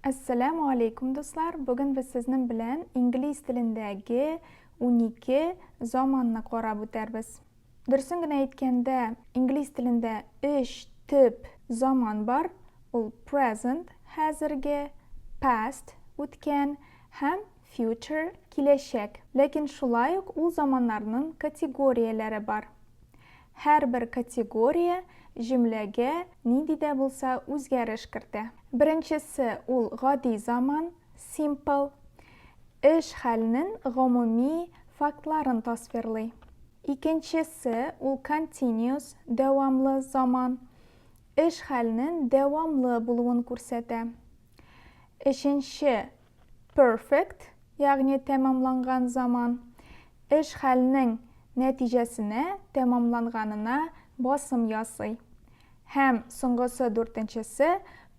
Assalamu alaikum dostlar. Bugün biz sizin bilen ingliz tilindagi 12 zamanni qarab o'tarmiz. Dursun aytganda, ingliz tilinde 3 tip zaman var. Ul present, hozirgi, past, o'tgan, ham future, kelajak. Lekin shulayuq u zamanlarning kategoriyalari var. Her bir kategoriya jumlaga nidida bo'lsa o'zgarish kiritdi. Birinchisi ul g'odiy zaman, simple, ish halining umumiy faktlarini tasvirlay. Ikkinchisi ul continuous, davomli zaman, ish halining davomli bo'luvini ko'rsatadi. Uchinchi perfect, ya'ni tamomlangan zaman, ish halining natijasini tamomlanganina bosim yasay. Hem so'nggisi to'rtinchisi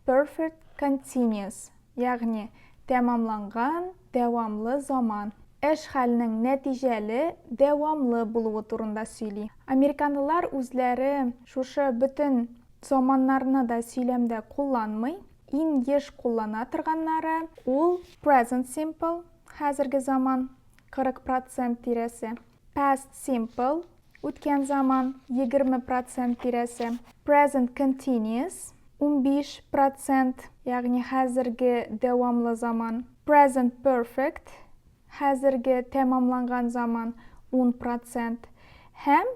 perfect continuous, ya'ni tamomlangan davomli zaman. Ish halining natijali davomli bo'luvi turida so'ylaydi. Amerikanlar o'zlari shusha butun zamonlarni da söylemda qo'llanmay, eng yish qo'llana turganlari ul present simple, hozirgi zaman 40% tirasi. Past simple, o'tgan zaman 20% tirasi. Present continuous 15%, ya'ni hozirgi davomli zaman. Present perfect, hozirgi tamomlangan zaman 10%. Hem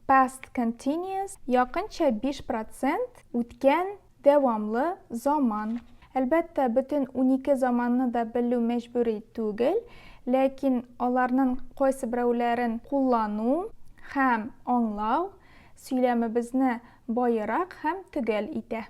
past continuous yaqincha 5% o'tgan davomli zaman. Albatta bütün 12 zamanni da biluv majburiy tugil, lekin ularning qaysi birovlarini qo'llanu ham anglaw söylemimizni boyroq ham tugal edi.